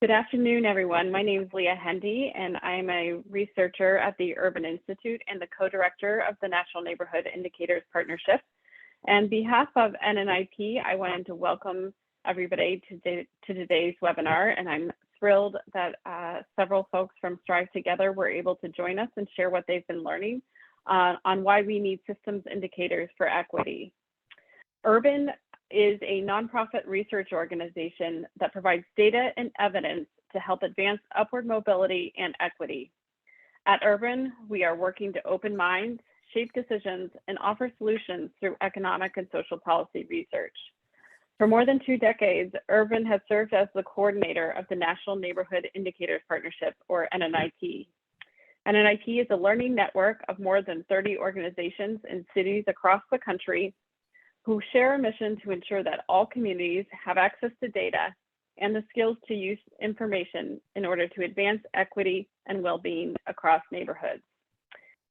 Good afternoon, everyone. My name is Leah Hendy, and I'm a researcher at the Urban Institute and the co-director of the National Neighborhood Indicators Partnership. And on behalf of NNIP, I wanted to welcome everybody to today's webinar, and I'm thrilled that several folks from StriveTogether were able to join us and share what they've been learning on why we need systems indicators for equity. Urban is a nonprofit research organization that provides data and evidence to help advance upward mobility and equity. At Urban, we are working to open minds, shape decisions, and offer solutions through economic and social policy research. For more than 2 decades, Urban has served as the coordinator of the National Neighborhood Indicators Partnership, or NNIP. NNIP is a learning network of more than 30 organizations in cities across the country who share a mission to ensure that all communities have access to data and the skills to use information in order to advance equity and well-being across neighborhoods.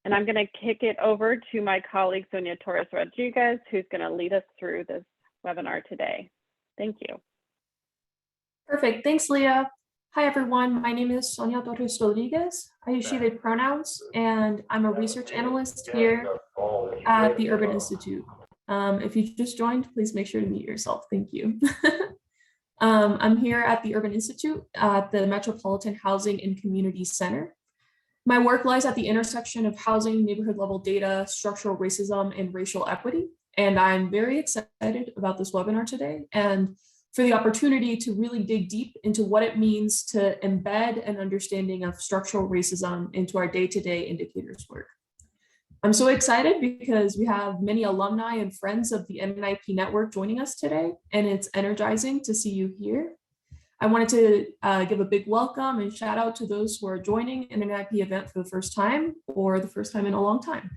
And I'm going to kick it over to my colleague, Sonia Torres Rodríguez, who's going to lead us through this webinar today. Thank you. Perfect. Thanks, Leah. Hi, everyone. My name is Sonia Torres Rodríguez. I use she, they pronouns, and I'm a research analyst here at the Urban Institute. If you just joined, please make sure to mute yourself. Thank you. I'm here at the Urban Institute at the Metropolitan Housing and Community Center. My work lies at the intersection of housing, neighborhood level data, structural racism, and racial equity. And I'm very excited about this webinar today and for the opportunity to really dig deep into what it means to embed an understanding of structural racism into our day-to-day indicators work. I'm so excited because we have many alumni and friends of the NNIP network joining us today, and it's energizing to see you here. I wanted to give a big welcome and shout out to those who are joining an NNIP event for the first time or the first time in a long time.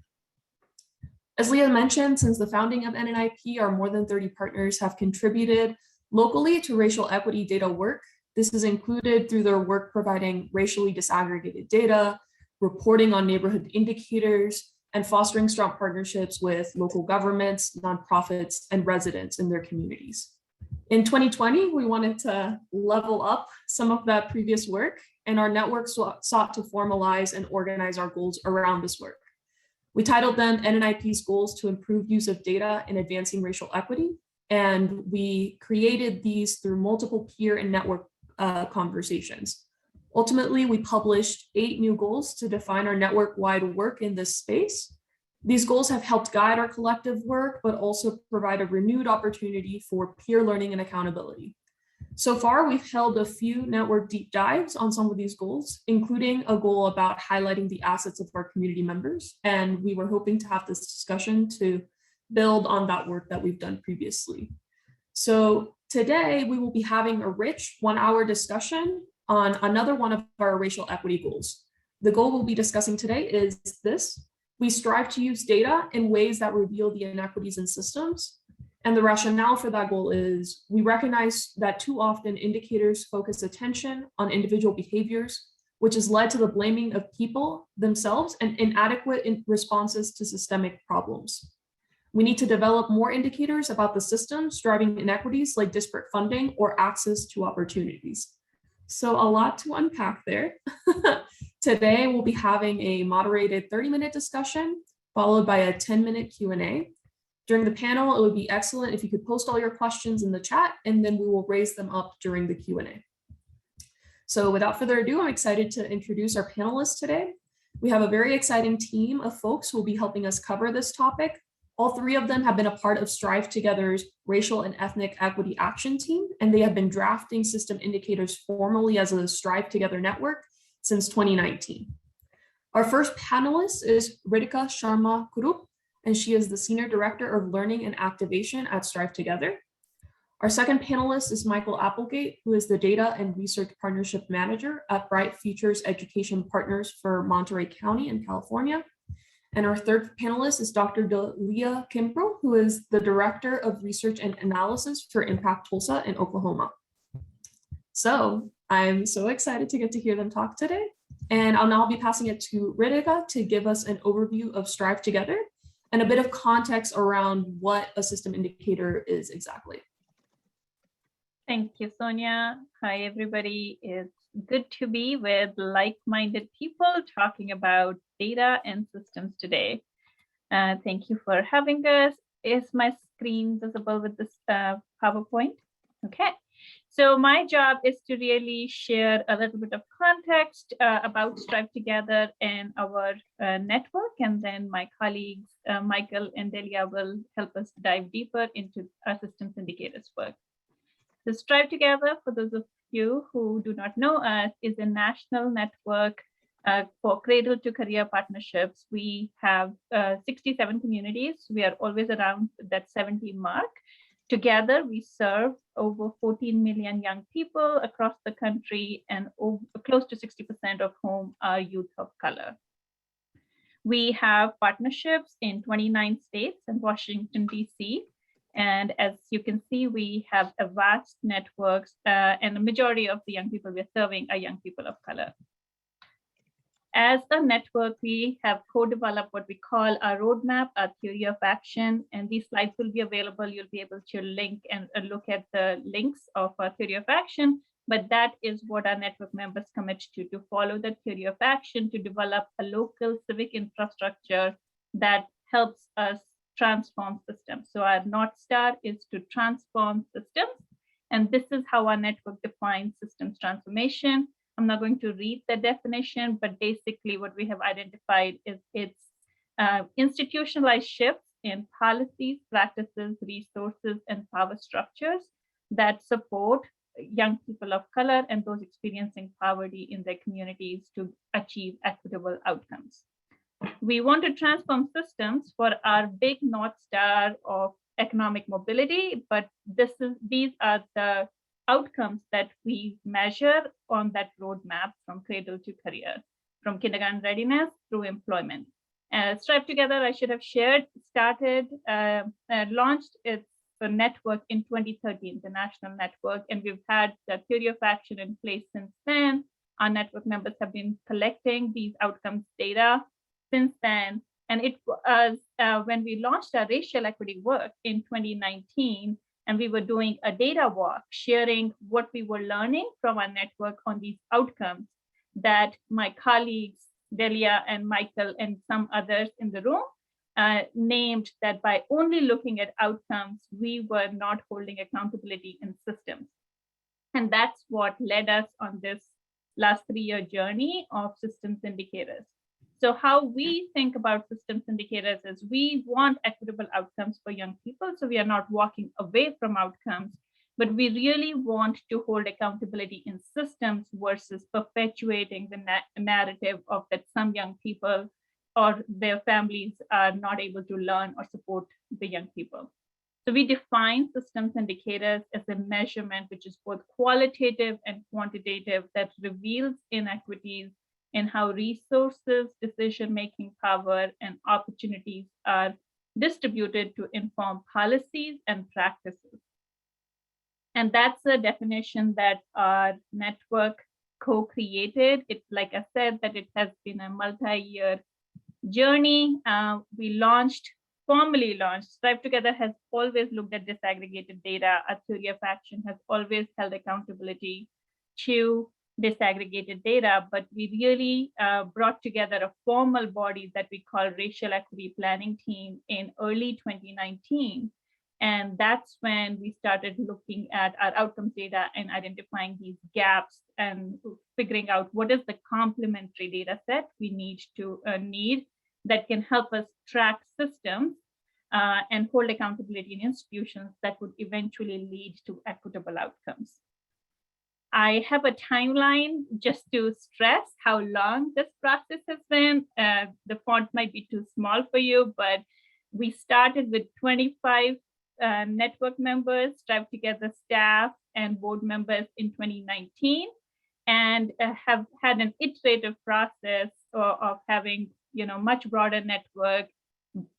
As Leah mentioned, since the founding of NNIP, our more than 30 partners have contributed locally to racial equity data work. This is included through their work providing racially disaggregated data, reporting on neighborhood indicators, and fostering strong partnerships with local governments, nonprofits, and residents in their communities. In 2020, we wanted to level up some of that previous work, and our network sought to formalize and organize our goals around this work. We titled them NNIP's Goals to Improve Use of Data in Advancing Racial Equity, and we created these through multiple peer and network conversations. Ultimately, we published 8 new goals to define our network-wide work in this space. These goals have helped guide our collective work, but also provide a renewed opportunity for peer learning and accountability. So far, we've held a few network deep dives on some of these goals, including a goal about highlighting the assets of our community members. And we were hoping to have this discussion to build on that work that we've done previously. So today, we will be having a rich 1-hour discussion on another one of our racial equity goals. The goal we'll be discussing today is this: we strive to use data in ways that reveal the inequities in systems. And the rationale for that goal is we recognize that too often indicators focus attention on individual behaviors, which has led to the blaming of people themselves and inadequate responses to systemic problems. We need to develop more indicators about the systems driving inequities like disparate funding or access to opportunities. So a lot to unpack there. Today, we'll be having a moderated 30-minute discussion followed by a 10-minute Q&A. During the panel, it would be excellent if you could post all your questions in the chat, and then we will raise them up during the Q&A. So without further ado, I'm excited to introduce our panelists today. We have a very exciting team of folks who will be helping us cover this topic. All 3 of them have been a part of StriveTogether's Racial and Ethnic Equity Action Team, and they have been drafting system indicators formally as a StriveTogether network since 2019. Our first panelist is Ritika Sharma Kurup, and she is the Senior Director of Learning and Activation at StriveTogether. Our second panelist is Michael Applegate, who is the Data and Research Partnership Manager at Bright Futures Education Partners for Monterey County in California. And our third panelist is Dr. Delia Kimbrel, who is the Director of Research and Analysis for Impact Tulsa in Oklahoma. So I'm so excited to get to hear them talk today. And I'll now be passing it to Ritika to give us an overview of StriveTogether and a bit of context around what a system indicator is exactly. Thank you, Sonia. Hi, everybody. It's good to be with like-minded people talking about data and systems today. Thank you for having us. Is my screen visible with this PowerPoint? Okay. So my job is to really share a little bit of context about StriveTogether and our network, and then my colleagues, Michael and Delia, will help us dive deeper into our systems indicators work. The StriveTogether, for those of you who do not know us, is a national network for cradle to career partnerships. We have 67 communities. We are always around that 70 mark. Together, we serve over 14 million young people across the country, and close to 60% of whom are youth of color. We have partnerships in 29 states and Washington, D.C. And as you can see, we have a vast networks, and the majority of the young people we're serving are young people of color. As a network, we have co-developed what we call our roadmap, our theory of action, and these slides will be available. You'll be able to link and look at the links of our theory of action, but that is what our network members commit to follow the theory of action, to develop a local civic infrastructure that helps us transform systems. So our North Star is to transform systems. And this is how our network defines systems transformation. I'm not going to read the definition, but basically what we have identified is it's institutionalized shifts in policies, practices, resources, and power structures that support young people of color and those experiencing poverty in their communities to achieve equitable outcomes. We want to transform systems for our big North Star of economic mobility, but these are the outcomes that we measure on that roadmap from cradle to career, from kindergarten readiness through employment. StriveTogether, I should have shared, launched its network in 2013, the national network, and we've had the theory of action in place since then. Our network members have been collecting these outcomes data since then. And it was when we launched our racial equity work in 2019, and we were doing a data walk, sharing what we were learning from our network on these outcomes, that my colleagues, Delia and Michael and some others in the room, named that by only looking at outcomes, we were not holding accountability in systems. And that's what led us on this last 3-year journey of systems indicators. So how we think about systems indicators is we want equitable outcomes for young people. So we are not walking away from outcomes, but we really want to hold accountability in systems versus perpetuating the narrative of that some young people or their families are not able to learn or support the young people. So we define systems indicators as a measurement which is both qualitative and quantitative that reveals inequities in how resources, decision-making power, and opportunities are distributed to inform policies and practices. And that's a definition that our network co-created. It's like I said, that it has been a multi-year journey. We formally launched. StriveTogether has always looked at disaggregated data. Our theory of action has always held accountability to disaggregated data, but we really brought together a formal body that we call Racial Equity Planning Team in early 2019. And that's when we started looking at our outcomes data and identifying these gaps and figuring out what is the complementary data set we need that can help us track systems and hold accountability in institutions that would eventually lead to equitable outcomes. I have a timeline just to stress how long this process has been. The font might be too small for you, but we started with 25 network members, StriveTogether staff, and board members in 2019, and have had an iterative process of having much broader network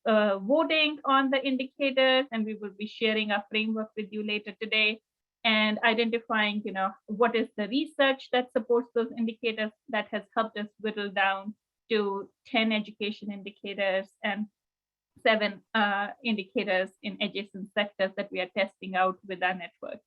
voting on the indicators, and we will be sharing our framework with you later today, and identifying what is the research that supports those indicators that has helped us whittle down to 10 education indicators and 7 indicators in adjacent sectors that we are testing out with our network.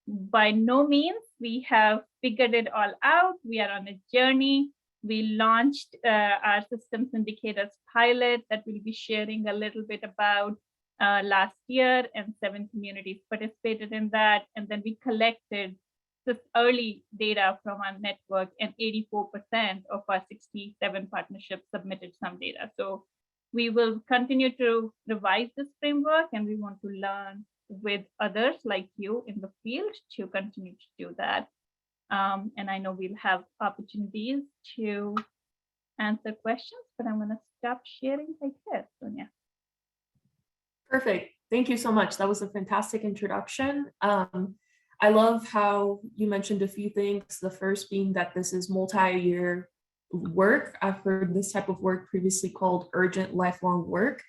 by no means we have figured it all out. We are on a journey. We launched our systems indicators pilot that we'll be sharing a little bit about last year, and 7 communities participated in that. And then we collected this early data from our network, and 84% of our 67 partnerships submitted some data. So we will continue to revise this framework, and we want to learn with others like you in the field to continue to do that. And I know we'll have opportunities to answer questions, but I'm going to stop sharing right here, Sonia. Perfect. Thank you so much. That was a fantastic introduction. I love how you mentioned a few things. The first being that this is multi-year work. I've heard this type of work previously called urgent lifelong work.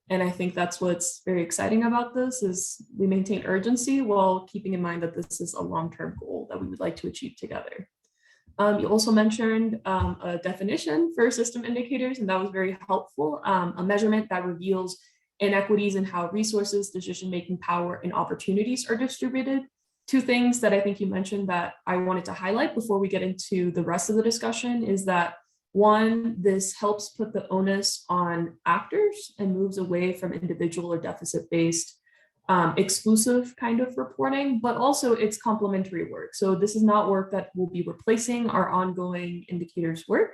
And I think that's what's very exciting about this is we maintain urgency while keeping in mind that this is a long-term goal that we would like to achieve together. You also mentioned a definition for system indicators, and that was very helpful. A measurement that reveals inequities in how resources, decision-making power, and opportunities are distributed. Two things that I think you mentioned that I wanted to highlight before we get into the rest of the discussion is that one, this helps put the onus on actors and moves away from individual or deficit-based exclusive kind of reporting, but also it's complementary work. So this is not work that will be replacing our ongoing indicators work.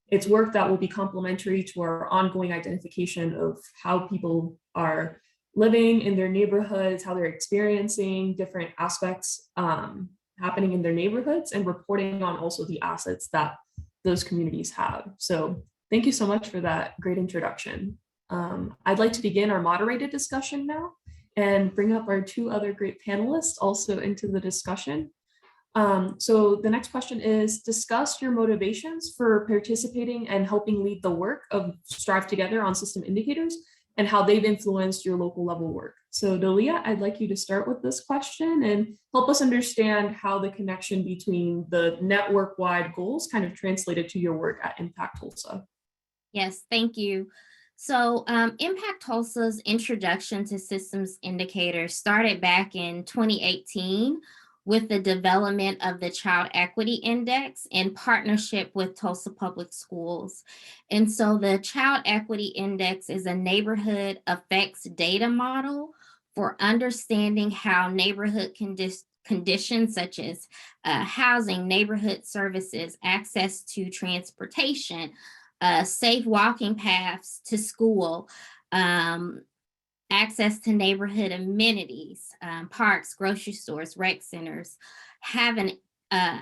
It's work that will be complementary to our ongoing identification of how people are living in their neighborhoods, how they're experiencing different aspects happening in their neighborhoods, and reporting on also the assets that those communities have. So thank you so much for that great introduction. I'd like to begin our moderated discussion now and bring up our 2 other great panelists also into the discussion. So the next question is, discuss your motivations for participating and helping lead the work of StriveTogether on system indicators and how they've influenced your local level work. So Delia, I'd like you to start with this question and help us understand how the connection between the network-wide goals kind of translated to your work at Impact Tulsa. Yes, thank you. So Impact Tulsa's introduction to systems indicators started back in 2018 with the development of the Child Equity Index in partnership with Tulsa Public Schools. And so the Child Equity Index is a neighborhood effects data model for understanding how neighborhood conditions such as housing, neighborhood services, access to transportation, safe walking paths to school, access to neighborhood amenities, parks, grocery stores, rec centers, have an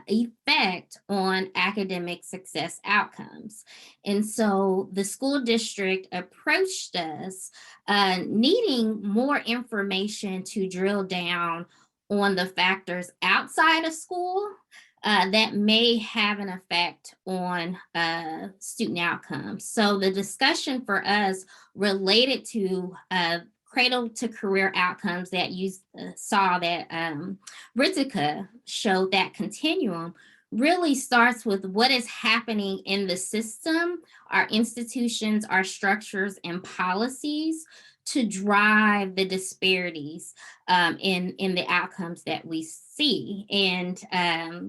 effect on academic success outcomes. And so the school district approached us needing more information to drill down on the factors outside of school that may have an effect on student outcomes. So the discussion for us related to cradle to career outcomes that you saw that Ritika showed, that continuum really starts with what is happening in the system, our institutions, our structures and policies to drive the disparities in the outcomes that we see. And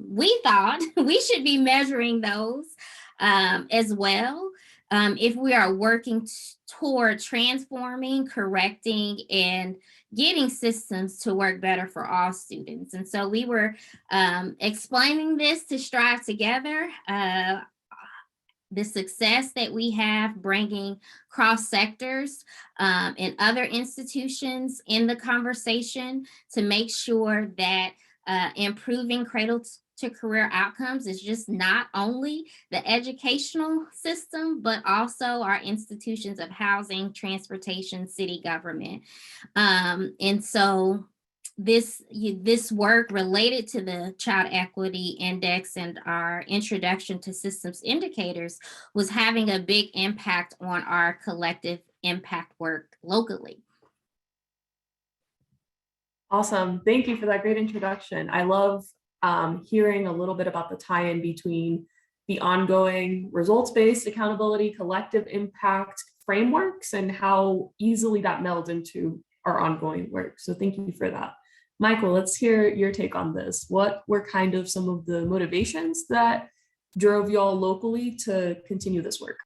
we thought we should be measuring those as well. If we are working toward transforming, correcting, and getting systems to work better for all students. And so we were explaining this to StriveTogether, the success that we have bringing cross sectors and other institutions in the conversation to make sure that improving cradle to career outcomes is just not only the educational system, but also our institutions of housing, transportation, city government. And so this work related to the Child Equity Index and our introduction to systems indicators was having a big impact on our collective impact work locally. Awesome. Thank you for that great introduction. I love hearing a little bit about the tie-in between the ongoing results-based accountability, collective impact frameworks, and how easily that melds into our ongoing work. So thank you for that. Michael, let's hear your take on this. What were kind of some of the motivations that drove y'all locally to continue this work?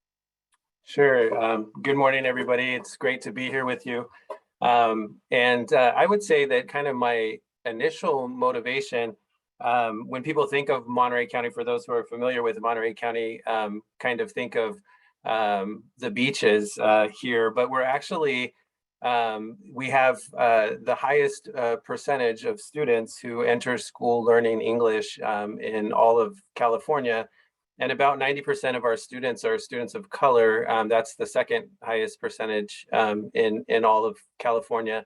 Sure. Good morning, everybody. It's great to be here with you. I would say that kind of my initial motivation, when people think of Monterey County, for those who are familiar with Monterey County, kind of think of the beaches here, but we're actually, we have the highest percentage of students who enter school learning English in all of California. And about 90% of our students are students of color. That's the second highest percentage in all of California.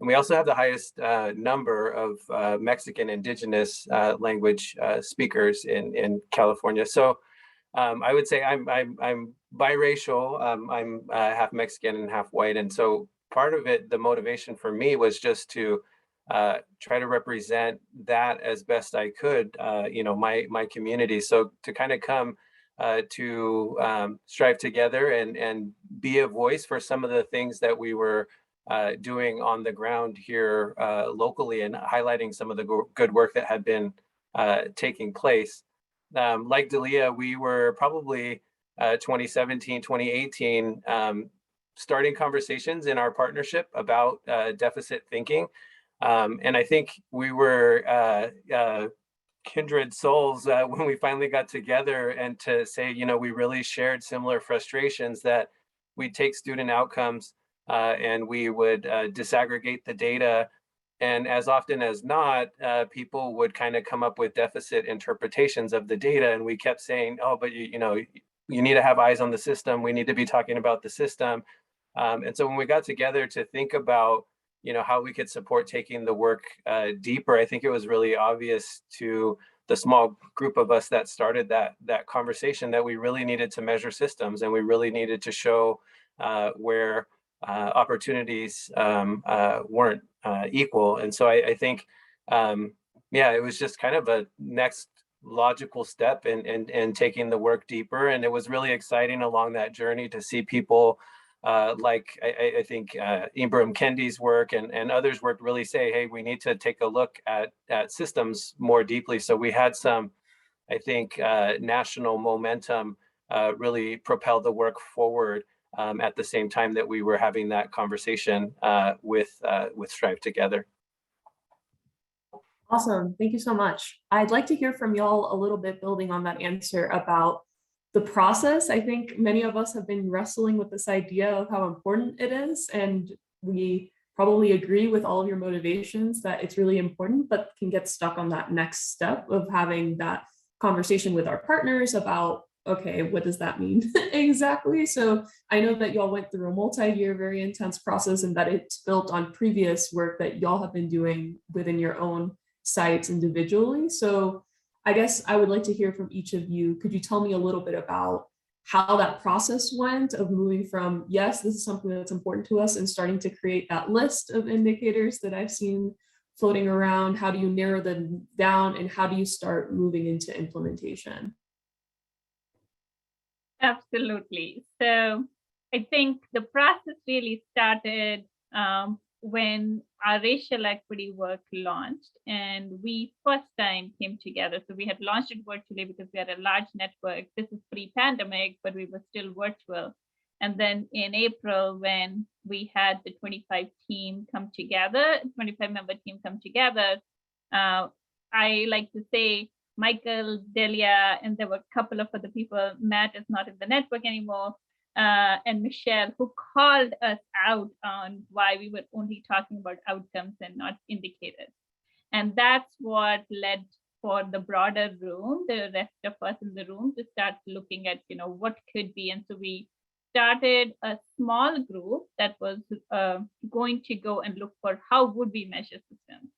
And we also have the highest number of Mexican indigenous language speakers in California. So I would say I'm biracial. I'm half Mexican and half white. And so part of it, the motivation for me was just to try to represent that as best I could, my community. So to kind of come to StriveTogether and be a voice for some of the things that we were doing on the ground here locally, and highlighting some of the good work that had been taking place. Like Delia, we were probably 2017, 2018, starting conversations in our partnership about deficit thinking. And I think we were kindred souls when we finally got together, and to say, we really shared similar frustrations that we'd take student outcomes and we would disaggregate the data. And as often as not, people would kind of come up with deficit interpretations of the data. And we kept saying, oh, but you need to have eyes on the system. We need to be talking about the system. And so when we got together to think about how we could support taking the work deeper, I think it was really obvious to the small group of us that started that conversation that we really needed to measure systems, and we really needed to show where opportunities weren't equal. And so I think, it was just kind of a next logical step in taking the work deeper. And it was really exciting along that journey to see people like I think Ibram Kendi's work and others' work really say, hey, we need to take a look at systems more deeply. So we had some, I think, national momentum really propel the work forward at the same time that we were having that conversation with StriveTogether. Awesome. Thank you so much. I'd like to hear from y'all a little bit, building on that answer about the process. I think many of us have been wrestling with this idea of how important it is, and we probably agree with all of your motivations that it's really important, but can get stuck on that next step of having that conversation with our partners about, okay, what does that mean exactly? So I know that y'all went through a multi-year, very intense process, and that it's built on previous work that y'all have been doing within your own sites individually. So I guess I would like to hear from each of you. Could you tell me a little bit about how that process went of moving from, yes, this is something that's important to us, and starting to create that list of indicators that I've seen floating around? How do you narrow them down, and how do you start moving into implementation? Absolutely. So I think the process really started when our racial equity work launched, and we first time came together. So we had launched it virtually because we had a large network. This is pre-pandemic, but we were still virtual. And then in April, when we had the 25 team come together, 25 member team come together, I like to say Michael, Delia, and there were a couple of other people. Matt is not in the network anymore. And Michelle, who called us out on why we were only talking about outcomes and not indicators. And that's what led for the broader room, the rest of us in the room, to start looking at, what could be. And so we started a small group that was going to go and look for how would we measure systems.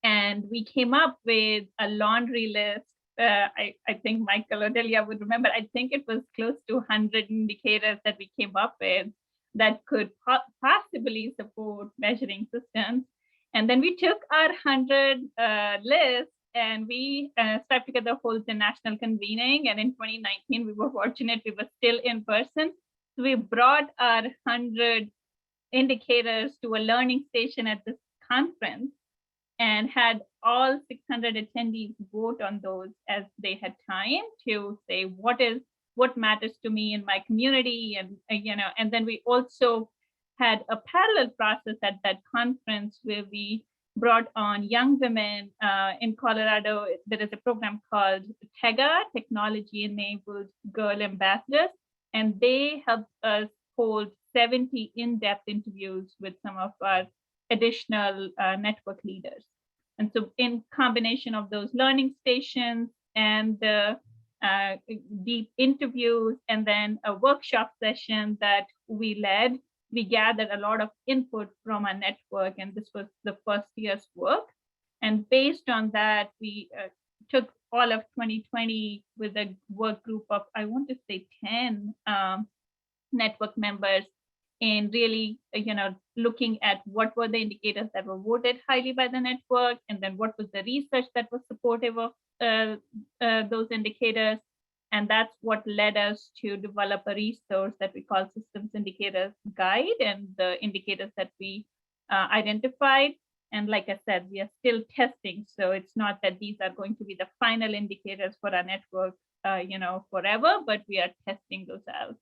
And we came up with a laundry list. I think Michael or Delia would remember, I think it was close to 100 indicators that we came up with that could possibly support measuring systems. And then we took our 100 list and we started together, hold the national convening. And in 2019, we were fortunate, we were still in person. So we brought our 100 indicators to a learning station at this conference and had all 600 attendees vote on those as they had time to say what matters to me in my community, and and then we also had a parallel process at that conference where we brought on young women in Colorado. There is a program called TEGA, Technology Enabled Girl Ambassadors, and they helped us hold 70 in-depth interviews with some of our additional network leaders. And so in combination of those learning stations and the deep interviews and then a workshop session that we led, we gathered a lot of input from our network, and this was the first year's work. And based on that, we took all of 2020 with a work group of, I want to say 10 network members, in really, looking at what were the indicators that were voted highly by the network, and then what was the research that was supportive of those indicators. And that's what led us to develop a resource that we call Systems Indicators Guide, and the indicators that we identified. And like I said, we are still testing. So it's not that these are going to be the final indicators for our network, forever, but we are testing those out.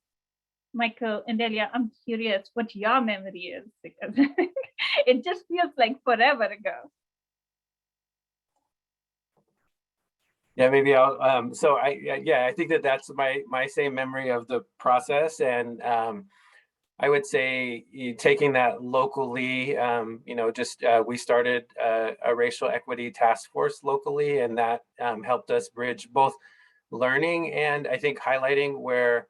Michael and Delia, I'm curious what your memory is, because it just feels like forever ago. Yeah, maybe I'll, so I think that's my same memory of the process. And I would say taking that locally, we started a racial equity task force locally, and that helped us bridge both learning and I think highlighting where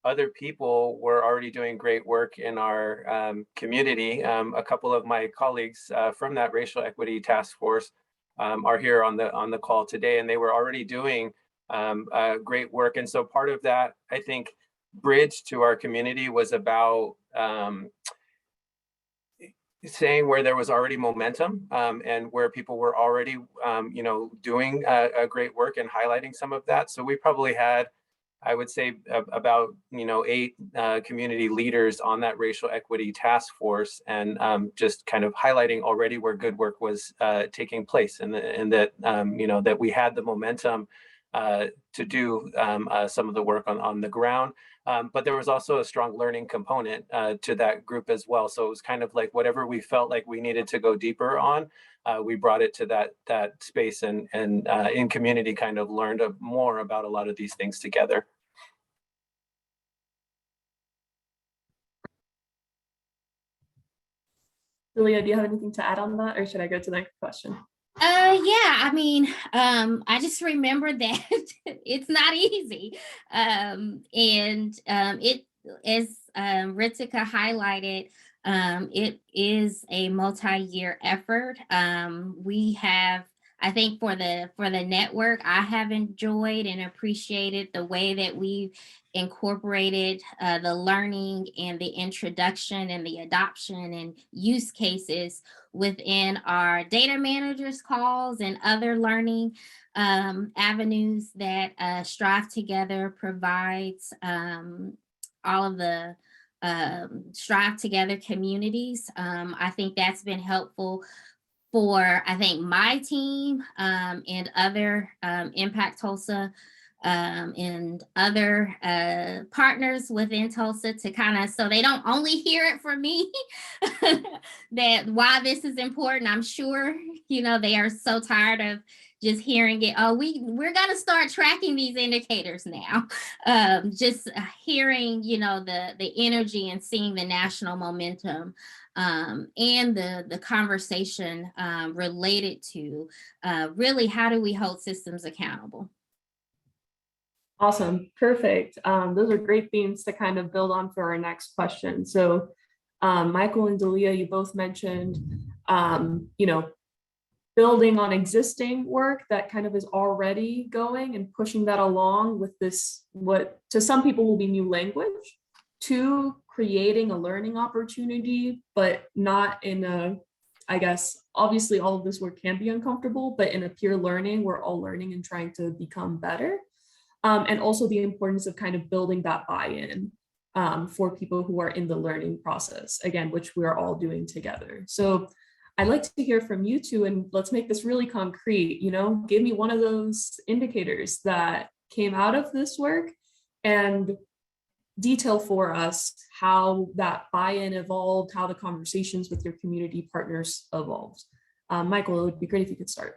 other people were already doing great work in our community. A couple of my colleagues from that racial equity task force are here on the call today, and they were already doing great work. And so part of that, I think, bridge to our community was about saying where there was already momentum and where people were already, doing a great work and highlighting some of that. So we probably had, I would say, about 8 community leaders on that racial equity task force, and just kind of highlighting already where good work was taking place, and that that we had the momentum to do some of the work on the ground. But there was also a strong learning component to that group as well. So it was kind of like whatever we felt like we needed to go deeper on, we brought it to that space, and in community kind of learned more about a lot of these things together. Delia, do you have anything to add on that, or should I go to the next question? Yeah, I just remember that it's not easy. It, as Ritika highlighted, it is a multi-year effort. We have, I think for the network, I have enjoyed and appreciated the way that we've incorporated the learning and the introduction and the adoption and use cases within our data managers calls and other learning avenues that StriveTogether provides all of the StriveTogether communities. I think that's been helpful for, I think, my team and other Impact Tulsa and other partners within Tulsa to kind of, so they don't only hear it from me, that why this is important. I'm sure, they are so tired of just hearing it. Oh, we're going to start tracking these indicators now. Just hearing, the energy and seeing the national momentum and the conversation related to really how do we hold systems accountable. Awesome, perfect. Those are great themes to kind of build on for our next question. So Michael and Delia, you both mentioned, building on existing work that kind of is already going and pushing that along with this, what to some people will be new language, to creating a learning opportunity, but not in a, I guess, obviously all of this work can be uncomfortable, but in a peer learning, we're all learning and trying to become better. And also the importance of kind of building that buy-in for people who are in the learning process, again, which we're all doing together. So I'd like to hear from you two, and let's make this really concrete. Give me one of those indicators that came out of this work and detail for us how that buy-in evolved, how the conversations with your community partners evolved. Michael, it would be great if you could start.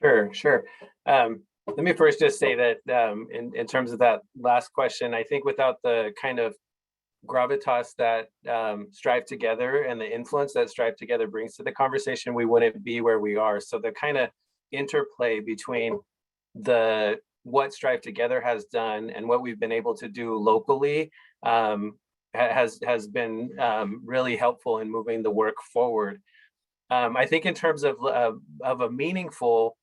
Sure. Let me first just say that in terms of that last question, I think without the kind of gravitas that StriveTogether and the influence that StriveTogether brings to the conversation, we wouldn't be where we are. So the kind of interplay between what StriveTogether has done and what we've been able to do locally has been really helpful in moving the work forward. I think in terms of a meaningful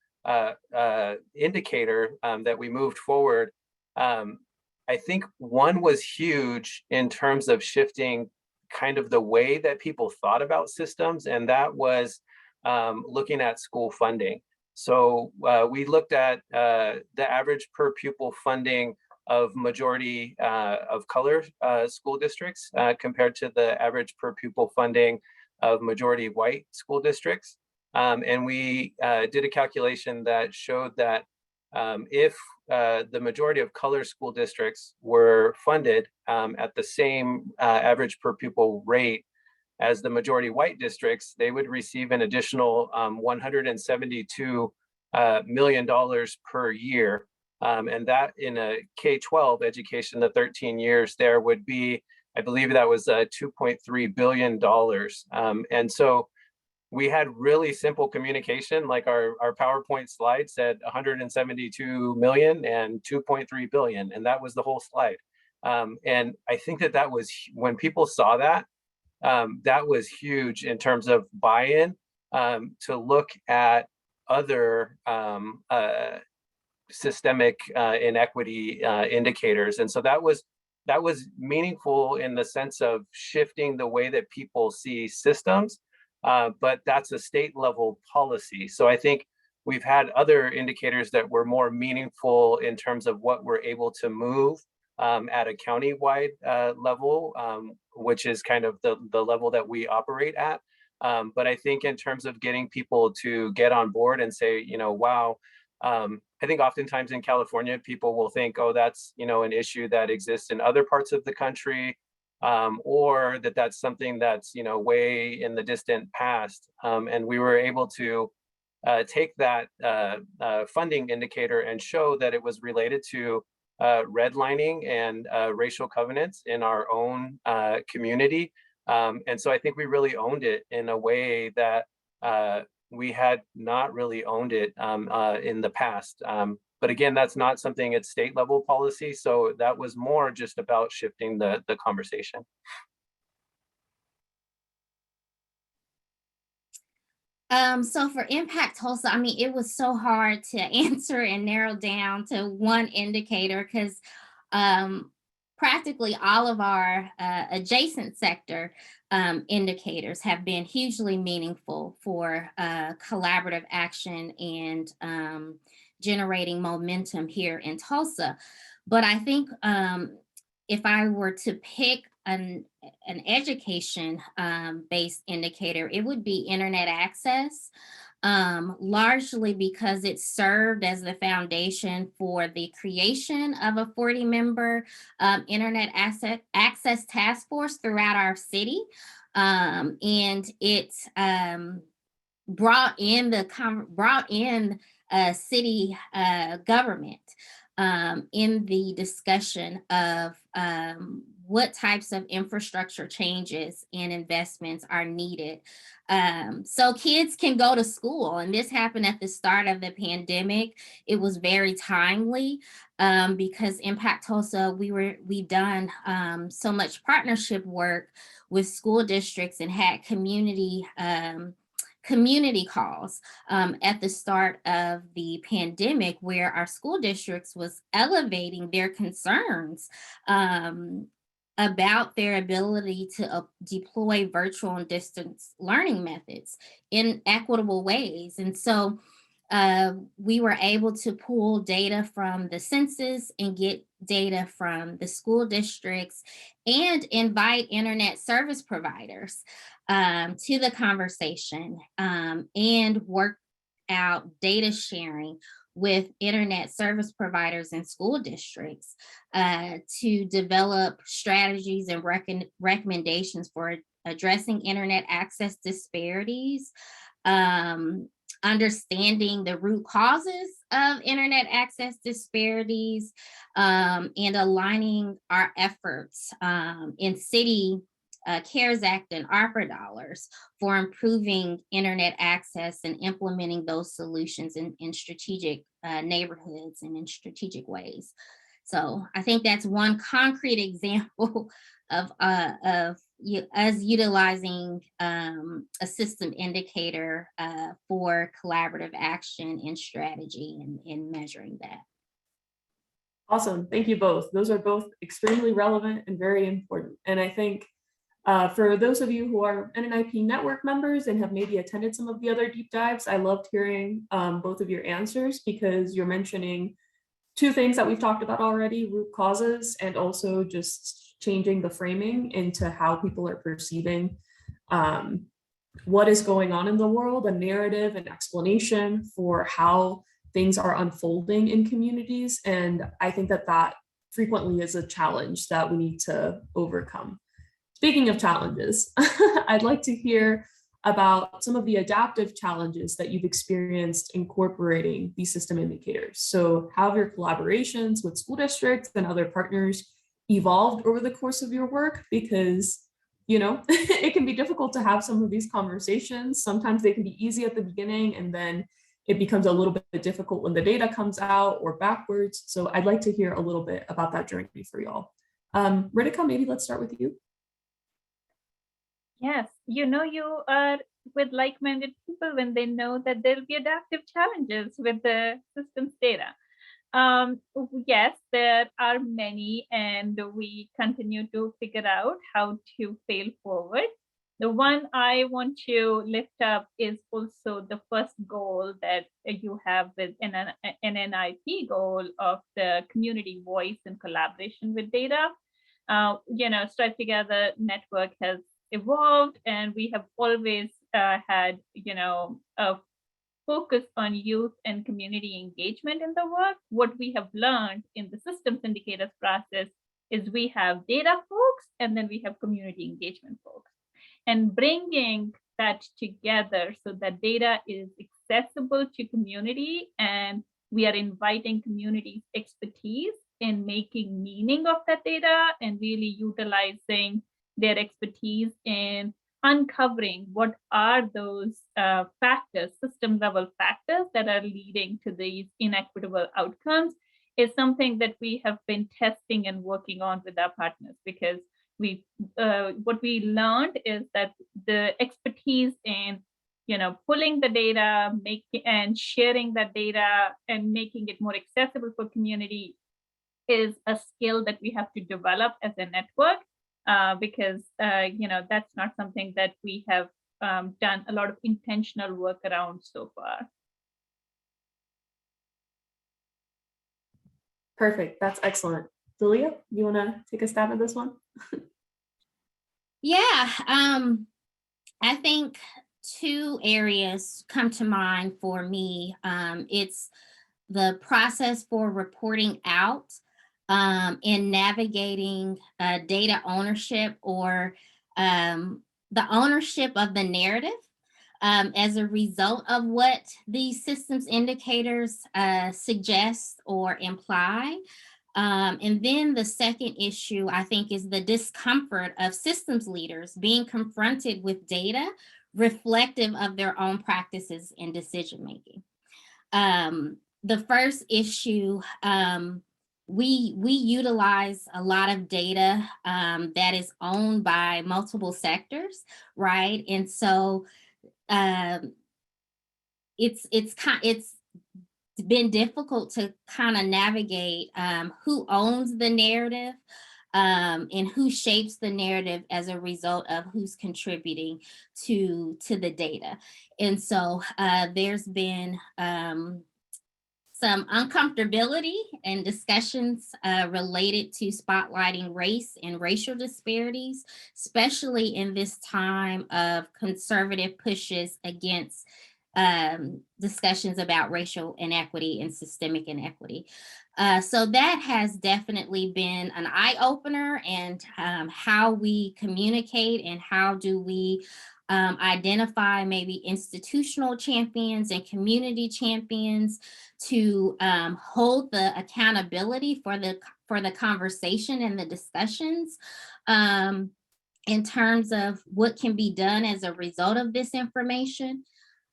indicator that we moved forward, I think one was huge in terms of shifting kind of the way that people thought about systems, and that was looking at school funding. So we looked at the average per pupil funding of majority of color school districts compared to the average per pupil funding of majority white school districts. And we did a calculation that showed that if the majority of color school districts were funded at the same average per pupil rate as the majority white districts, they would receive an additional $172 million per year. And that in a K-12 education, the 13 years there would be, I believe that was $2.3 billion. And so we had really simple communication, like our PowerPoint slide said 172 million and 2.3 billion, and that was the whole slide. And I think that was, when people saw that, that was huge in terms of buy-in to look at other systemic inequity indicators. And so that was meaningful in the sense of shifting the way that people see systems. But that's a state level policy. So I think we've had other indicators that were more meaningful in terms of what we're able to move at a county-wide level, which is kind of the level that we operate at. But I think in terms of getting people to get on board and say, wow, I think oftentimes in California, people will think, oh, that's, an issue that exists in other parts of the country. Or that's something that's way in the distant past, and we were able to take that funding indicator and show that it was related to redlining and racial covenants in our own community, and so I think we really owned it in a way that we had not really owned it in the past. But again, that's not something at state level policy. So that was more just about shifting the conversation. So for Impact Tulsa, it was so hard to answer and narrow down to one indicator because practically all of our adjacent sector indicators have been hugely meaningful for collaborative action and generating momentum here in Tulsa. But I think if I were to pick an education based indicator, it would be internet access, largely because it served as the foundation for the creation of a 40-member internet access task force throughout our city. And it brought in city government in the discussion of what types of infrastructure changes and investments are needed so kids can go to school. And this happened at the start of the pandemic. It was very timely because Impact Tulsa, we've done so much partnership work with school districts and had community calls at the start of the pandemic, where our school districts was elevating their concerns about their ability to deploy virtual and distance learning methods in equitable ways. And so we were able to pull data from the census and get data from the school districts and invite internet service providers to the conversation and work out data sharing with internet service providers and school districts to develop strategies and recommendations for addressing internet access disparities, understanding the root causes of internet access disparities, and aligning our efforts in city CARES Act and ARPA dollars for improving internet access and implementing those solutions in strategic neighborhoods and in strategic ways. So I think that's one concrete example of us utilizing a system indicator for collaborative action and strategy in measuring that. Awesome, thank you both. Those are both extremely relevant and very important. And I think for those of you who are NNIP network members and have maybe attended some of the other deep dives, I loved hearing both of your answers, because you're mentioning two things that we've talked about already: root causes, and also just changing the framing into how people are perceiving what is going on in the world, a narrative and explanation for how things are unfolding in communities. And I think that that frequently is a challenge that we need to overcome. Speaking of challenges, I'd like to hear about some of the adaptive challenges that you've experienced incorporating these system indicators. So how have your collaborations with school districts and other partners evolved over the course of your work? Because, you know, it can be difficult to have some of these conversations. Sometimes they can be easy at the beginning, and then it becomes a little bit difficult when the data comes out or backwards. So I'd like to hear a little bit about that journey for y'all. Ritika, maybe let's start with you. Yes, you know, you are with like-minded people when they know that there'll be adaptive challenges with the systems data. Yes, there are many, and we continue to figure out how to fail forward. The one I want to lift up is also the first goal that you have with an NNIP goal of the community voice and collaboration with data. You know, StriveTogether network has evolved, and we have always had, you know, a focus on youth and community engagement in the work. What we have learned in the systems indicators process is we have data folks, and then we have community engagement folks, and bringing that together so that data is accessible to community, and we are inviting community's expertise in making meaning of that data and really utilizing their expertise in uncovering what are those factors, system level factors that are leading to these inequitable outcomes, is something that we have been testing and working on with our partners. Because we, what we learned is that the expertise in, you know, pulling the data, making and sharing that data and making it more accessible for community is a skill that we have to develop as a network. Because, you know, that's not something that we have done a lot of intentional work around so far. Perfect, that's excellent. Delia, you wanna take a stab at this one? Yeah, I think two areas come to mind for me. It's the process for reporting out in navigating data ownership, or the ownership of the narrative as a result of what these systems indicators suggest or imply. And then the second issue, I think, is the discomfort of systems leaders being confronted with data reflective of their own practices and decision-making. The first issue, we utilize a lot of data that is owned by multiple sectors, right? And so it's been difficult to kind of navigate who owns the narrative and who shapes the narrative as a result of who's contributing to the data. And so there's been some uncomfortability and discussions related to spotlighting race and racial disparities, especially in this time of conservative pushes against discussions about racial inequity and systemic inequity. So that has definitely been an eye-opener, and how we communicate and how do we identify maybe institutional champions and community champions to hold the accountability for the conversation and the discussions in terms of what can be done as a result of this information.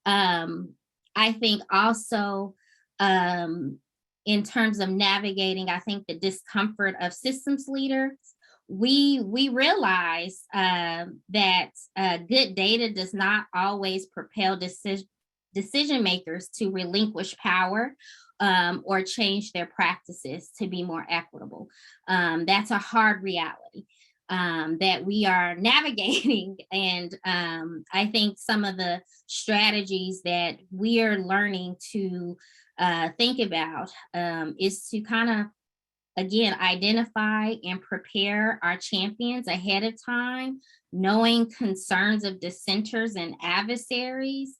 I think also in terms of navigating, I think the discomfort of systems leaders, we realize that good data does not always propel decision makers to relinquish power or change their practices to be more equitable. That's a hard reality that we are navigating. And I think some of the strategies that we are learning to think about is to kind of, again, identify and prepare our champions ahead of time, knowing concerns of dissenters and adversaries,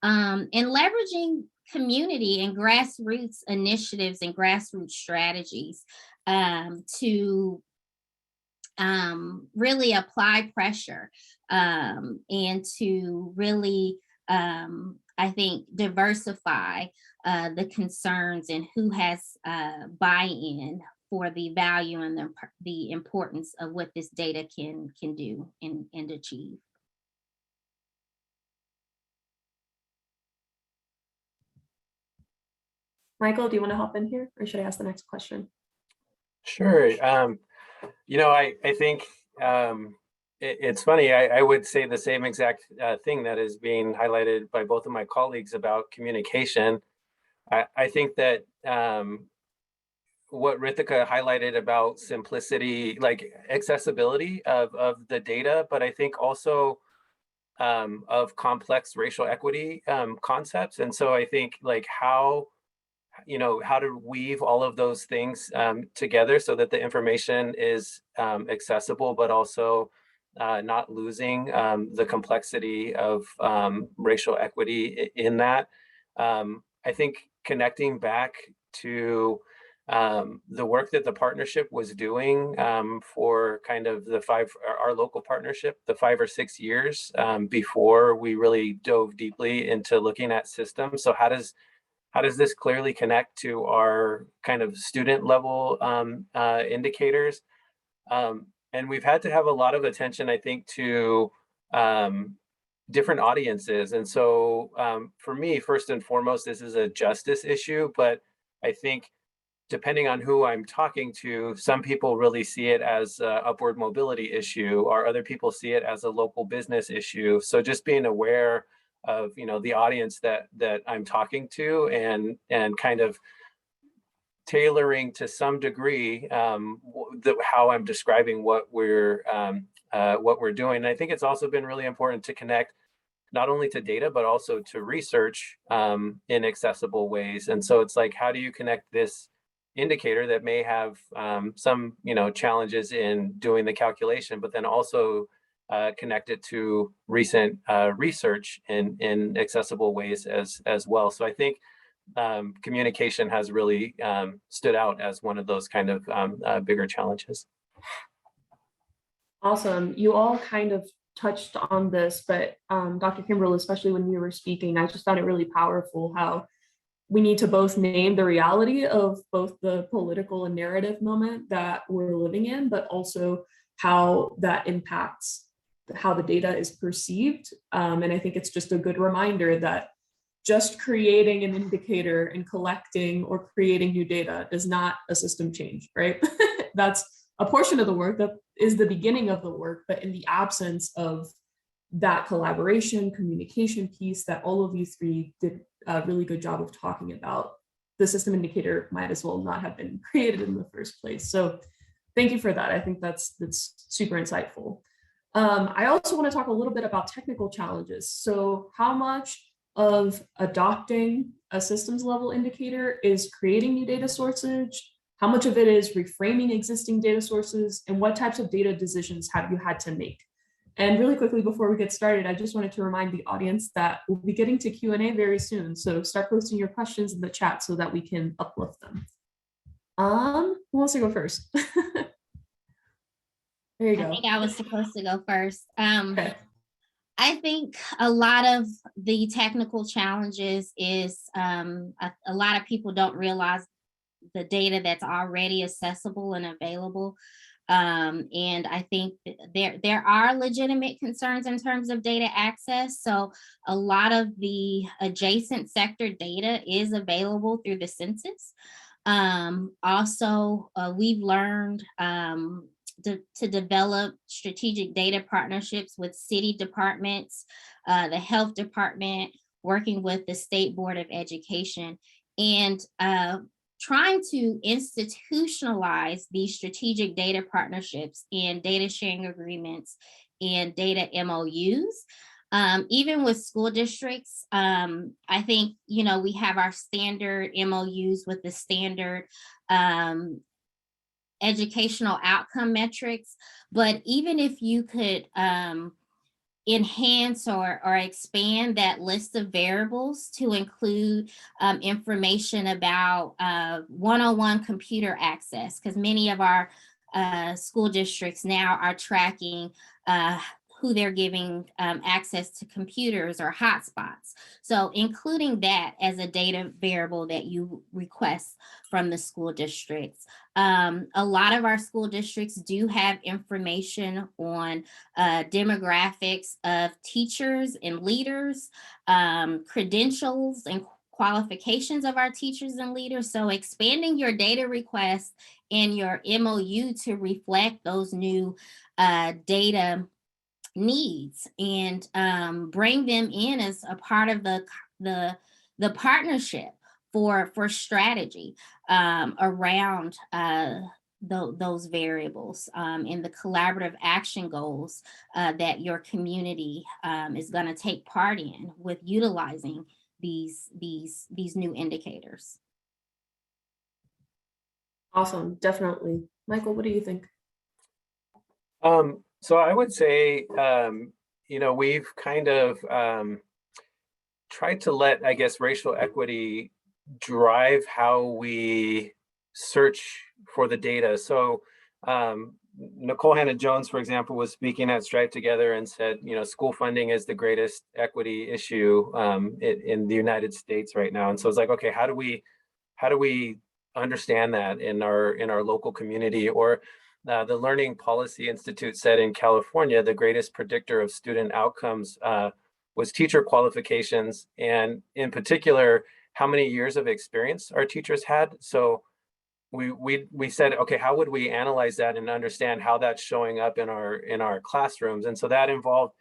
and leveraging community and grassroots initiatives and grassroots strategies to really apply pressure and to really, I think, diversify the concerns and who has buy-in for the value and the importance of what this data can do and achieve. Michael, do you want to hop in here, or should I ask the next question? Sure. You know, I think it's funny. I would say the same exact thing that is being highlighted by both of my colleagues about communication. I think that what Ritika highlighted about simplicity, like accessibility of the data, but I think also of complex racial equity concepts. And so I think like how to weave all of those things together so that the information is accessible, but also not losing the complexity of racial equity in that. I think connecting back to the work that the partnership was doing for kind of our local partnership, the 5 or 6 years before we really dove deeply into looking at systems. So how does this clearly connect to our kind of student level indicators? And we've had to have a lot of attention, I think, to different audiences. And so for me, first and foremost, this is a justice issue, but I think depending on who I'm talking to, some people really see it as an upward mobility issue, or other people see it as a local business issue. So just being aware of the audience that I'm talking to, and kind of tailoring to some degree how I'm describing what we're doing. And I think it's also been really important to connect not only to data but also to research in accessible ways. And so it's like, how do you connect this indicator that may have some challenges in doing the calculation, but then also connect it to recent research in accessible ways as well. So I think communication has really stood out as one of those kind of bigger challenges. Awesome. You all kind of touched on this, but Dr. Kimbrel, especially when you were speaking, I just found it really powerful how we need to both name the reality of both the political and narrative moment that we're living in, but also how that impacts how the data is perceived. And I think it's just a good reminder that just creating an indicator and collecting or creating new data is not a system change, right? That's a portion of the work, that is the beginning of the work, but in the absence of that collaboration, communication piece that all of you three did a really good job of talking about, the system indicator might as well not have been created in the first place. So thank you for that. I think that's super insightful. I also want to talk a little bit about technical challenges. So how much of adopting a systems level indicator is creating new data sources? How much of it is reframing existing data sources? And what types of data decisions have you had to make? And really quickly before we get started, I just wanted to remind the audience that we'll be getting to Q&A very soon. So start posting your questions in the chat so that we can uplift them. Who wants to go first? There you go. I think I was supposed to go first. Okay. I think a lot of the technical challenges is a lot of people don't realize the data that's already accessible and available. And I think there are legitimate concerns in terms of data access. So a lot of the adjacent sector data is available through the census. Also, we've learned to develop strategic data partnerships with city departments, the health department, working with the State Board of Education, and trying to institutionalize these strategic data partnerships and data sharing agreements and data MOUs. Even with school districts, I think, we have our standard MOUs with the standard educational outcome metrics, but even if you could enhance or expand that list of variables to include information about one-on-one computer access, because many of our school districts now are tracking who they're giving access to computers or hotspots. So including that as a data variable that you request from the school districts. A lot of our school districts do have information on demographics of teachers and leaders, credentials and qualifications of our teachers and leaders. So expanding your data request and your MOU to reflect those new data needs and bring them in as a part of the partnership for strategy around those variables and the collaborative action goals that your community is going to take part in with utilizing these new indicators. Awesome, definitely. Michael, what do you think? So I would say, we've kind of tried to let, I guess, racial equity drive how we search for the data. So Nicole Hannah-Jones, for example, was speaking at StriveTogether and said, school funding is the greatest equity issue in the United States right now. And so it's like, okay, how do we understand that in our local community? Or the Learning Policy Institute said in California, the greatest predictor of student outcomes was teacher qualifications, and in particular, how many years of experience our teachers had. So we said, okay, how would we analyze that and understand how that's showing up in our classrooms? And so that involved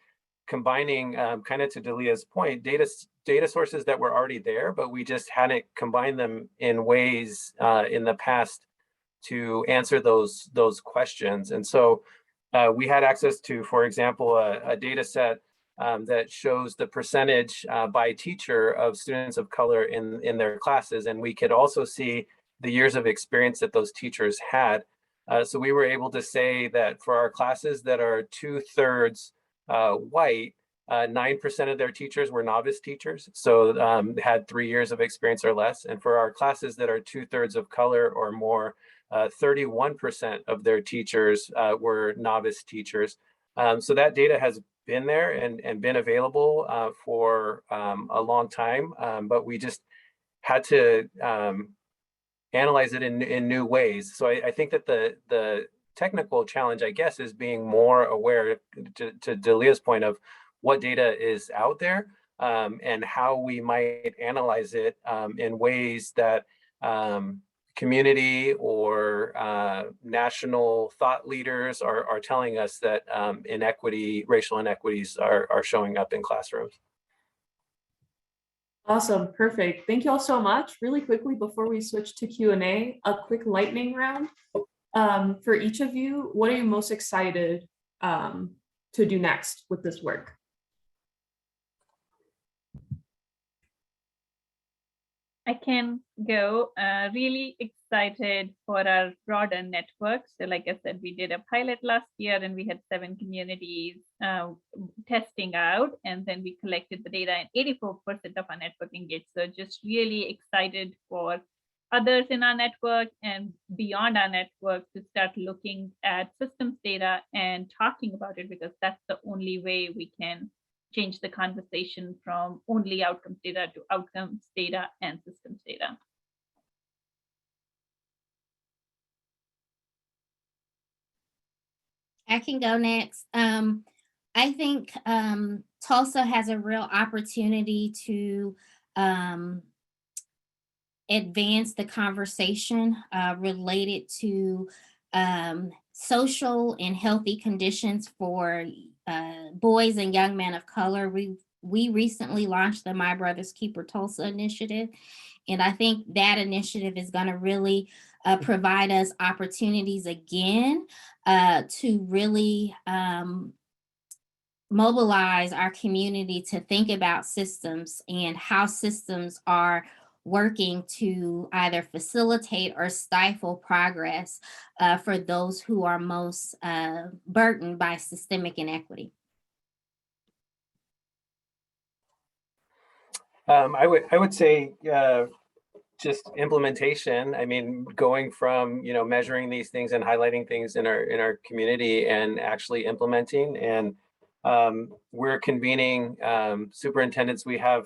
combining, kind of to Delia's point, data sources that were already there, but we just hadn't combined them in ways in the past to answer those questions. And so we had access to, for example, a data set that shows the percentage by teacher of students of color in their classes. And we could also see the years of experience that those teachers had. So we were able to say that for our classes that are 2/3 white, 9% of their teachers were novice teachers, so had 3 years of experience or less. And for our classes that are 2/3 of color or more, 31% of their teachers were novice teachers. So that data has been there and been available for a long time, but we just had to analyze it in new ways. So I think that the technical challenge, I guess, is being more aware, to Delia's point, of what data is out there and how we might analyze it in ways that community or national thought leaders are telling us that racial inequities are showing up in classrooms. Awesome, perfect. Thank you all so much. Really quickly, before we switch to Q&A, a quick lightning round. For each of you, what are you most excited to do next with this work? I can go. Really excited for our broader network. So like I said, we did a pilot last year and we had 7 communities testing out, and then we collected the data and 84% of our network engaged. So just really excited for others in our network and beyond our network to start looking at systems data and talking about it, because that's the only way we can change the conversation from only outcomes data to outcomes data and systems data. I can go next. I think Tulsa has a real opportunity to advance the conversation related to social and healthy conditions for boys and young men of color. We recently launched the My Brother's Keeper Tulsa initiative, and I think that initiative is going to really provide us opportunities again to really mobilize our community to think about systems and how systems are working to either facilitate or stifle progress for those who are most burdened by systemic inequity. I would say just implementation. I mean, going from measuring these things and highlighting things in our community and actually implementing. And we're convening superintendents. We have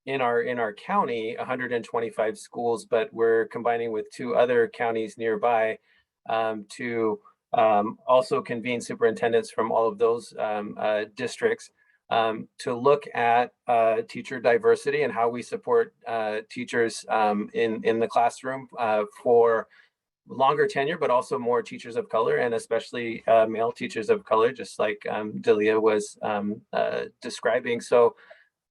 in our county 125 schools, but we're combining with 2 other counties nearby to also convene superintendents from all of those districts to look at teacher diversity and how we support teachers in the classroom for longer tenure, but also more teachers of color, and especially male teachers of color, just like Delia was describing. So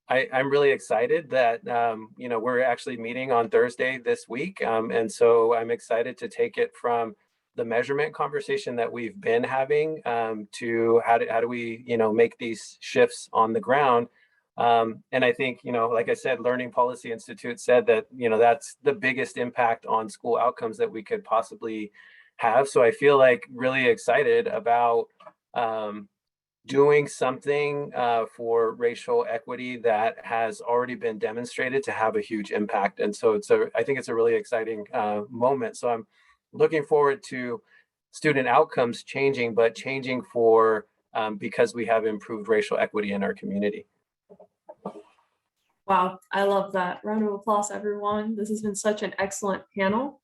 I'm really excited that we're actually meeting on Thursday this week, and so I'm excited to take it from the measurement conversation that we've been having to how do we make these shifts on the ground. And I think like I said, Learning Policy Institute said that that's the biggest impact on school outcomes that we could possibly have. So I feel like really excited about doing something for racial equity that has already been demonstrated to have a huge impact. And so I think it's a really exciting moment. So I'm looking forward to student outcomes changing, but changing for because we have improved racial equity in our community. Wow, I love that. Round of applause, everyone. This has been such an excellent panel.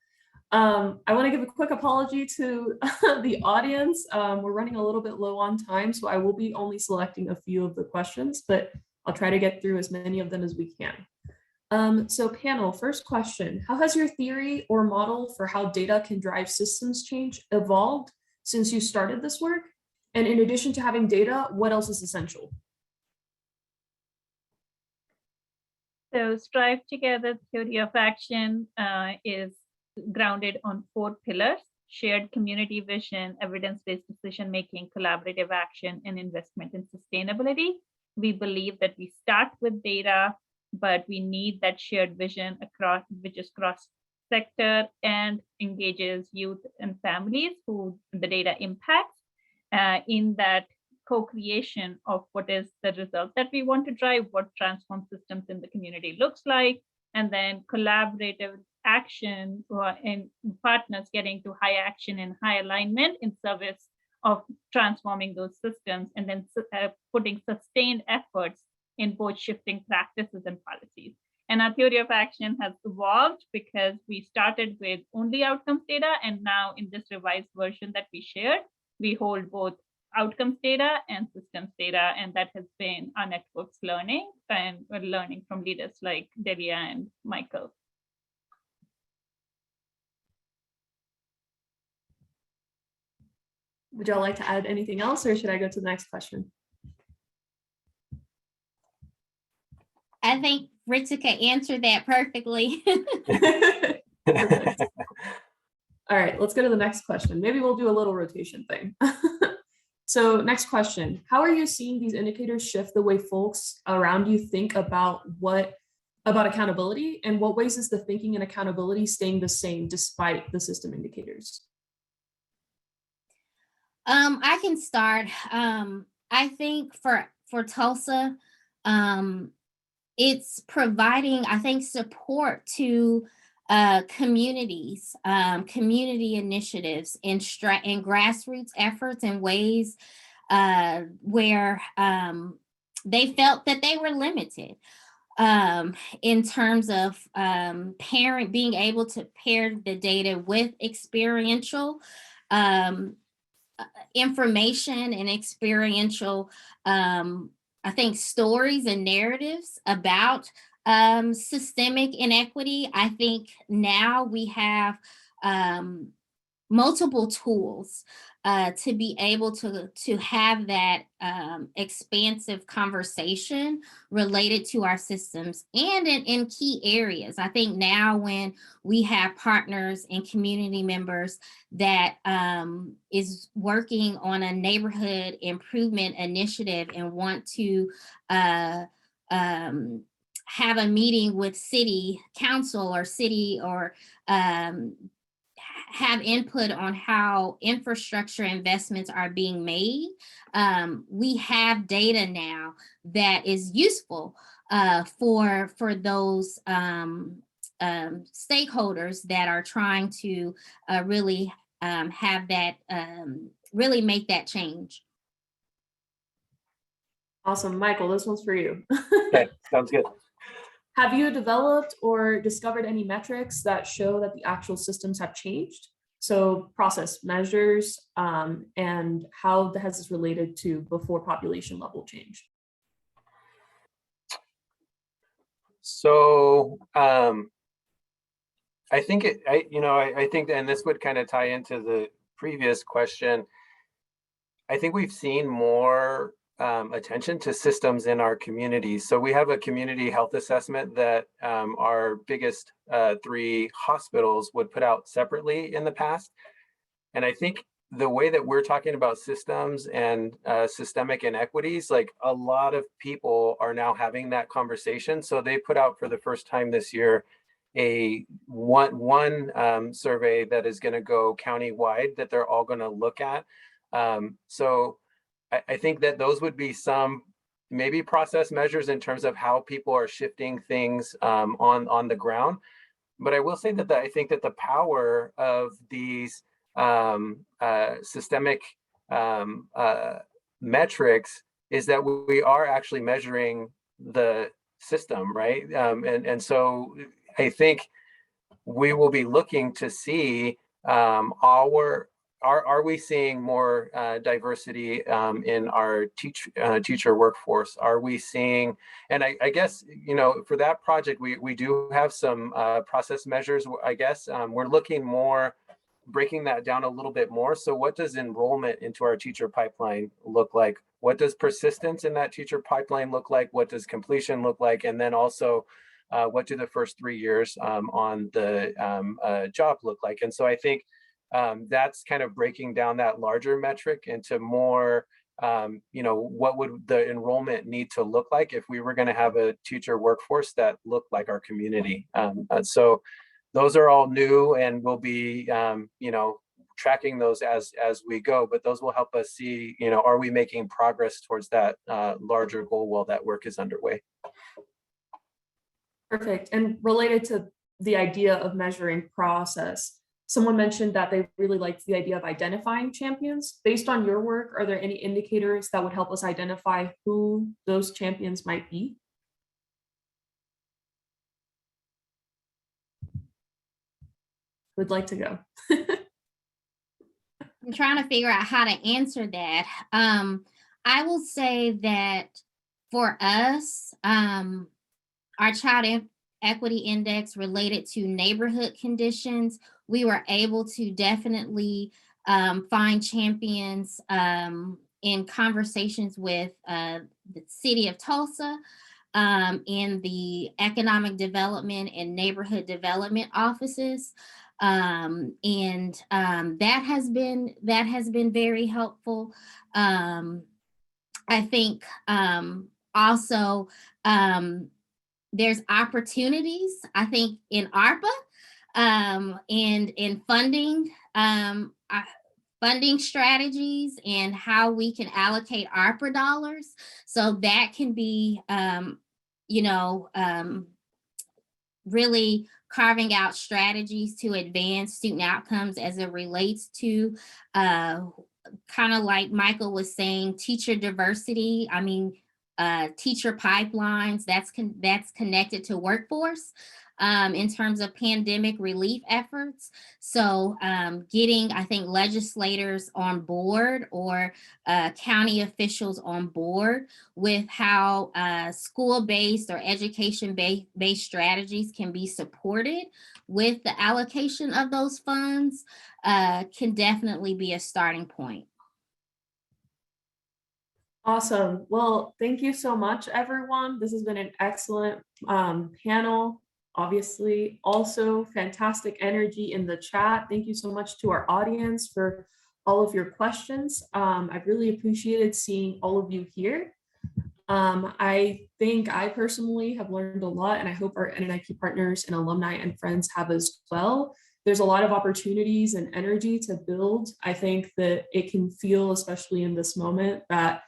I want to give a quick apology to the audience. We're running a little bit low on time, so I will be only selecting a few of the questions, but I'll try to get through as many of them as we can. So panel, first question, how has your theory or model for how data can drive systems change evolved since you started this work? And in addition to having data, what else is essential? So StriveTogether theory of action is grounded on 4 pillars: shared community vision, evidence-based decision-making, collaborative action, and investment in sustainability. We believe that we start with data, but we need that shared vision across, which is cross-sector and engages youth and families who the data impacts in that co-creation of what is the result that we want to drive, what transform systems in the community looks like, and then collaborative action and partners getting to high action and high alignment in service of transforming those systems, and then putting sustained efforts in both shifting practices and policies. And our theory of action has evolved because we started with only outcomes data, and now in this revised version that we shared, we hold both outcomes data and systems data, and that has been our network's learning, and we're learning from leaders like Delia and Michael. Would y'all like to add anything else, or should I go to the next question? I think Ritika answered that perfectly. All right, let's go to the next question. Maybe we'll do a little rotation thing. So next question, how are you seeing these indicators shift the way folks around you think about what about accountability, and what ways is the thinking and accountability staying the same despite the system indicators? I can start. I think for Tulsa, it's providing, I think, support to communities, community initiatives, and grassroots efforts and ways where they felt that they were limited in terms of being able to pair the data with experiential information and experiential, I think, stories and narratives about systemic inequity. I think now we have multiple tools to be able to have that expansive conversation related to our systems and in key areas. I think now when we have partners and community members that is working on a neighborhood improvement initiative and want to have a meeting with city council or city or have input on how infrastructure investments are being made, we have data now that is useful for those stakeholders that are trying to really have that, really make that change. Awesome. Michael, this one's for you. Okay, sounds good. Have you developed or discovered any metrics that show that the actual systems have changed? So process measures and how has this related to before population level change? So I think I think, and this would kind of tie into the previous question. I think we've seen more attention to systems in our communities. So we have a community health assessment that our biggest 3 hospitals would put out separately in the past. And I think the way that we're talking about systems and systemic inequities, like a lot of people are now having that conversation. So they put out for the first time this year a one survey that is going to go countywide that they're all going to look at. So I think that those would be some maybe process measures in terms of how people are shifting things on the ground. But I will say that I think that the power of these systemic metrics is that we are actually measuring the system, right? And so I think we will be looking to see are we seeing more diversity in our teacher workforce? Are we seeing, and I guess, for that project, we do have some process measures, I guess. We're looking more, breaking that down a little bit more. So what does enrollment into our teacher pipeline look like? What does persistence in that teacher pipeline look like? What does completion look like? And then also, what do the first 3 years on the job look like? And so I think that's kind of breaking down that larger metric into more, what would the enrollment need to look like if we were going to have a teacher workforce that looked like our community. So those are all new, and we'll be, tracking those as we go, but those will help us see, are we making progress towards that larger goal while that work is underway. Perfect. And related to the idea of measuring process, someone mentioned that they really liked the idea of identifying champions. Based on your work, are there any indicators that would help us identify who those champions might be? Would like to go. I'm trying to figure out how to answer that. I will say that for us, our child equity index related to neighborhood conditions, we were able to definitely find champions in conversations with the city of Tulsa in the economic development and neighborhood development offices. That has been very helpful. I think also there's opportunities, I think, in ARPA and in funding, funding strategies and how we can allocate ARPA dollars. So that can be, really carving out strategies to advance student outcomes as it relates to kind of like Michael was saying, teacher diversity. I mean, teacher pipelines, that's connected to workforce in terms of pandemic relief efforts. So getting, I think, legislators on board or county officials on board with how school-based or education-based strategies can be supported with the allocation of those funds can definitely be a starting point. Awesome. Well, thank you so much, everyone. This has been an excellent panel. Obviously, also fantastic energy in the chat. Thank you so much to our audience for all of your questions. I've really appreciated seeing all of you here. I think I personally have learned a lot, and I hope our NNIP partners and alumni and friends have as well. There's a lot of opportunities and energy to build. I think that it can feel, especially in this moment, that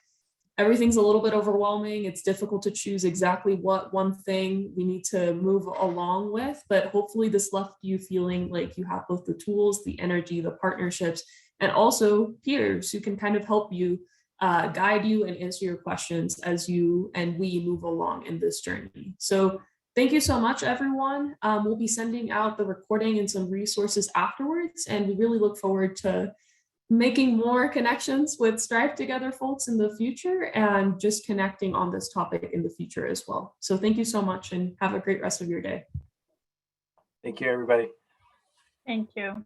everything's a little bit overwhelming. It's difficult to choose exactly what one thing we need to move along with, but hopefully this left you feeling like you have both the tools, the energy, the partnerships, and also peers who can kind of help you guide you and answer your questions as you and we move along in this journey. So thank you so much, everyone. We'll be sending out the recording and some resources afterwards, and we really look forward to making more connections with StriveTogether folks in the future and just connecting on this topic in the future as well. So thank you so much and have a great rest of your day. Thank you, everybody. Thank you.